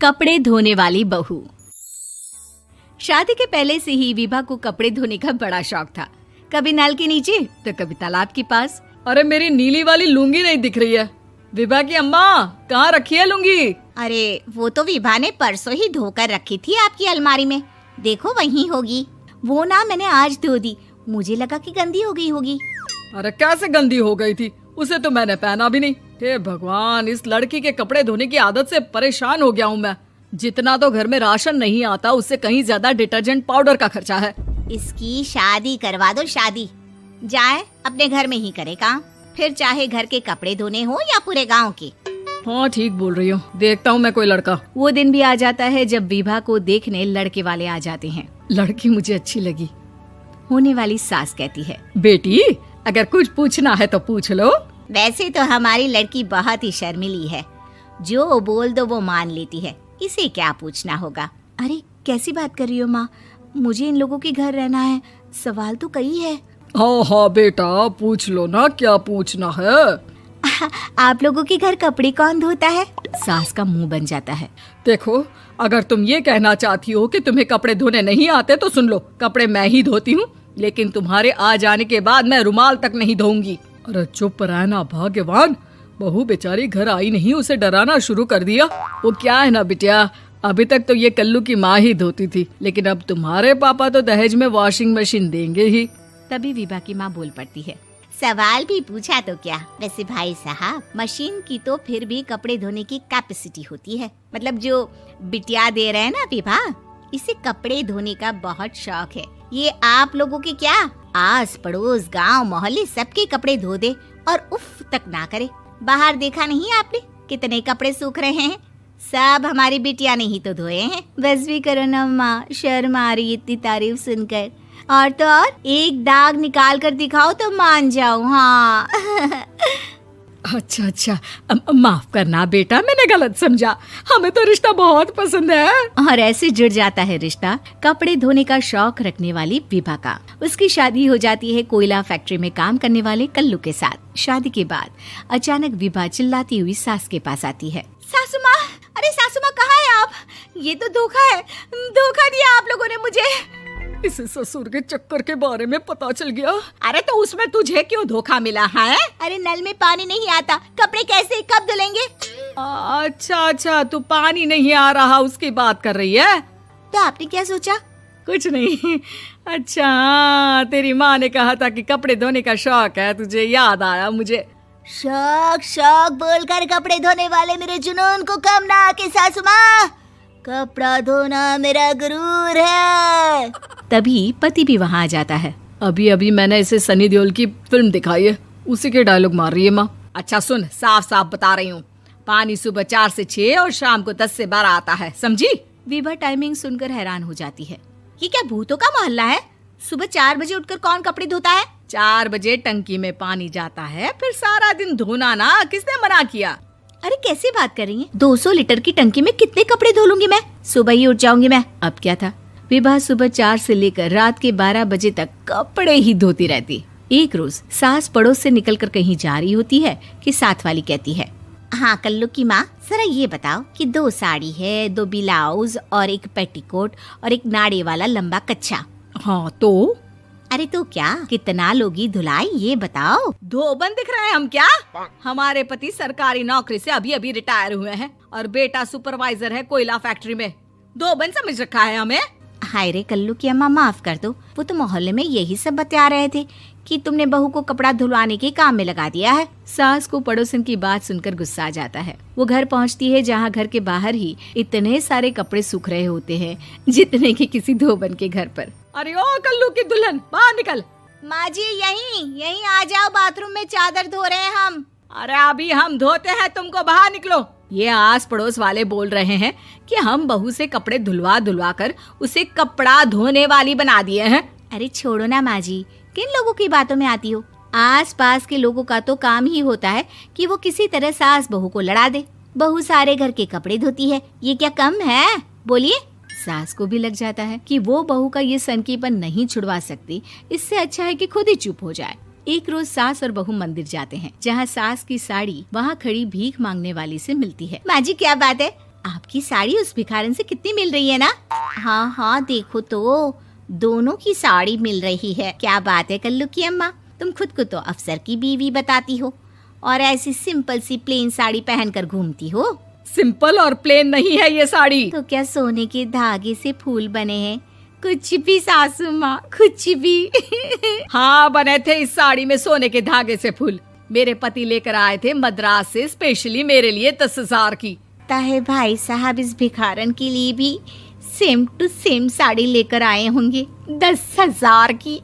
कपड़े धोने वाली बहू। शादी के पहले से ही विभा को कपड़े धोने का बड़ा शौक था। कभी नल के नीचे तो कभी तालाब के पास। अरे मेरी नीली वाली लुंगी नहीं दिख रही है। विभा की अम्मा, कहाँ रखी है लुंगी? अरे वो तो विभा ने परसों ही धोकर रखी थी आपकी अलमारी में, देखो वहीं होगी। वो ना मैंने आज धो दी, मुझे लगा कि गंदी हो गई होगी। अरे कैसे गंदी हो गई थी? उसे तो मैंने पहना भी नहीं। हे भगवान, इस लड़की के कपड़े धोने की आदत से परेशान हो गया हूँ मैं। जितना तो घर में राशन नहीं आता, उससे कहीं ज्यादा डिटर्जेंट पाउडर का खर्चा है। इसकी शादी करवा दो, शादी जाए अपने घर में ही करे काम, फिर चाहे घर के कपड़े धोने हो या पूरे गांव के। हाँ ठीक बोल रही हूँ, देखता हूँ मैं कोई लड़का। वो दिन भी आ जाता है जब विभा को देखने लड़के वाले आ जाते हैं। लड़की मुझे अच्छी लगी। होने वाली सास कहती है, बेटी अगर कुछ पूछना है तो पूछ लो। वैसे तो हमारी लड़की बहुत ही शर्मीली है, जो बोल दो वो मान लेती है, इसे क्या पूछना होगा। अरे कैसी बात कर रही हो माँ, मुझे इन लोगों के घर रहना है, सवाल तो कई है। हाँ हाँ बेटा, पूछ लो ना, क्या पूछना है। आप लोगों के घर कपड़े कौन धोता है? सास का मुंह बन जाता है। देखो, अगर तुम ये कहना चाहती हो कि तुम्हें कपड़े धोने नहीं आते तो सुन लो, कपड़े मैं ही धोती हूँ, लेकिन तुम्हारे आ जाने के बाद मैं रुमाल तक नहीं धोऊंगी। अरे चुप रहना भाग्यवान, बहू बेचारी घर आई नहीं, उसे डराना शुरू कर दिया। वो क्या है ना बिटिया, अभी तक तो ये कल्लू की माँ ही धोती थी, लेकिन अब तुम्हारे पापा तो दहेज में वॉशिंग मशीन देंगे ही। तभी विभा की माँ बोल पड़ती है, सवाल भी पूछा तो क्या। वैसे भाई साहब, मशीन की तो फिर भी कपड़े धोने की कैपेसिटी होती है। मतलब जो बिटिया दे रहे हैं ना विभा, इसे कपड़े धोने का बहुत शौक है। ये आप लोगों के क्या, आस पड़ोस गांव मोहल्ले सबके कपड़े धो दे और उफ तक ना करे। बाहर देखा नहीं आपने कितने कपड़े सूख रहे हैं? सब हमारी बिटिया ने ही तो धोए हैं। बस भी करो ना माँ, शर्म आ रही इतनी तारीफ सुनकर। और तो और एक दाग निकाल कर दिखाओ तो मान जाऊं। हाँ अच्छा, माफ करना बेटा, मैंने गलत समझा। हमें तो रिश्ता बहुत पसंद है। और ऐसे जुड़ जाता है रिश्ता कपड़े धोने का शौक रखने वाली विभा का। उसकी शादी हो जाती है कोयला फैक्ट्री में काम करने वाले कल्लू के साथ। शादी के बाद अचानक विभा चिल्लाती हुई सास के पास आती है। सासू माँ, अरे सासू माँ कहाँ है आप? ये तो धोखा है, धोखा दिया आप लोगों ने मुझे। इसे ससुर के चक्कर के बारे में पता चल गया। अरे तो उसमें तुझे क्यों धोखा मिला है? अरे नल में पानी नहीं आता, कपड़े कैसे कब धुलेंगे? अच्छा, तू पानी नहीं आ रहा उसकी बात कर रही है। तो आपने क्या सोचा? कुछ नहीं। अच्छा, तेरी माँ ने कहा था कि कपड़े धोने का शौक है तुझे, याद आया मुझे। शौक बोलकर कपड़े धोने वाले मेरे जुनून को कम ना आके सासू माँ, कपड़ा धोना मेरा गुरूर है। तभी पति भी वहाँ आ जाता है। अभी मैंने इसे सनी देओल की फिल्म दिखाई है, उसी के डायलॉग मार रही है माँ। अच्छा सुन, साफ साफ बता रही हूँ, पानी सुबह 4 से 6 और शाम को 10 से 12 आता है, समझी? विभा टाइमिंग सुनकर हैरान हो जाती है। ये क्या भूतों का मोहल्ला है? सुबह 4 बजे उठकर कौन कपड़े धोता है? 4 बजे टंकी में पानी जाता है, फिर सारा दिन धोना ना, किसने मना किया? अरे कैसी बात कर रही हैं? 200 लीटर की टंकी में कितने कपड़े धो लूंगी मैं? सुबह ही उठ जाऊंगी मैं। अब क्या था, विभा सुबह 4 से लेकर रात के 12 बजे तक कपड़े ही धोती रहती। एक रोज सास पड़ोस से निकलकर कहीं जा रही होती है कि साथ वाली कहती है, हाँ कल्लू की माँ, जरा ये बताओ कि 2 साड़ी है, 2 ब्लाउज और एक पेटीकोट और एक नाड़े वाला लंबा कच्छा। हाँ तो? अरे तो क्या, कितना लोगी धुलाई ये बताओ। धोबन दिख रहे हैं हम क्या? हमारे पति सरकारी नौकरी से अभी रिटायर हुए हैं और बेटा सुपरवाइजर है कोयला फैक्ट्री में। धोबन समझ रखा है हमें? हाय रे कल्लू की अम्मा, माफ कर दो, वो तो मोहल्ले में यही सब बता रहे थे कि तुमने बहू को कपड़ा धुलवाने के काम में लगा दिया है। सास को पड़ोसन की बात सुनकर गुस्सा आ जाता है। वो घर पहुंचती है जहां घर के बाहर ही इतने सारे कपड़े सूख रहे होते हैं जितने कि किसी धोबन के घर पर। अरे ओ कल्लू की दुल्हन, बाहर निकल। माँ जी यहीं आ जाओ, बाथरूम में चादर धो रहे हैं हम। अरे अभी हम धोते हैं, तुमको बाहर निकलो। ये आस पड़ोस वाले बोल रहे हैं कि हम बहू से कपड़े धुलवा कर उसे कपड़ा धोने वाली बना दिए हैं। अरे छोड़ो ना माँ जी, किन लोगों की बातों में आती हो? आस पास के लोगों का तो काम ही होता है कि वो किसी तरह सास बहू को लड़ा दे। बहू सारे घर के कपड़े धोती है, ये क्या कम है? बोलिए। सास को भी लग जाता है कि वो बहू का ये सनकीपन नहीं छुड़वा सकती, इससे अच्छा है कि खुद ही चुप हो जाए। एक रोज सास और बहू मंदिर जाते हैं, जहाँ सास की साड़ी वहाँ खड़ी भीख मांगने वाली से मिलती है। माँ जी क्या बात है, आपकी साड़ी उस भिखारन से कितनी मिल रही है ना? हाँ हाँ, देखो तो दोनों की साड़ी मिल रही है। क्या बात है कल्लू की अम्मा, तुम खुद को तो अफसर की बीवी बताती हो और ऐसी सिंपल सी प्लेन साड़ी पहनकर घूमती हो। सिंपल और प्लेन नहीं है ये साड़ी। तो क्या सोने के धागे से फूल बने हैं? कुछ भी सासू माँ, कुछ भी। हाँ, बने थे इस साड़ी में सोने के धागे से फूल। मेरे पति लेकर आए थे मद्रास से स्पेशली मेरे लिए 10,000 की। ताहे भाई साहब इस भिखारन के लिए भी सेम टू सेम साड़ी लेकर आए होंगे 10,000 की।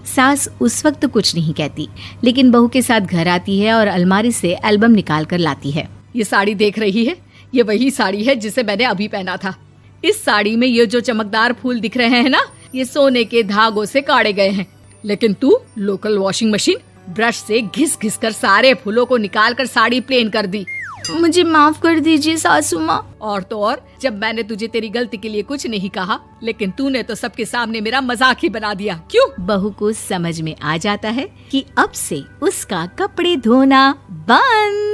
सास उस वक्त तो कुछ नहीं कहती, लेकिन बहू के साथ घर आती है और अलमारी से एल्बम निकाल कर लाती है। ये साड़ी देख रही है, ये वही साड़ी है जिसे मैंने अभी पहना था। इस साड़ी में ये जो चमकदार फूल दिख रहे हैं ना, ये सोने के धागों से काढ़े गए हैं। लेकिन तू लोकल वॉशिंग मशीन ब्रश से घिस घिस कर सारे फूलों को निकाल कर साड़ी प्लेन कर दी। मुझे माफ कर दीजिए सासू माँ। और तो और, जब मैंने तुझे तेरी गलती के लिए कुछ नहीं कहा, लेकिन तूने तो सबके सामने मेरा मजाक ही बना दिया। क्यों? बहू को समझ में आ जाता है कि अब से उसका कपड़े धोना बंद।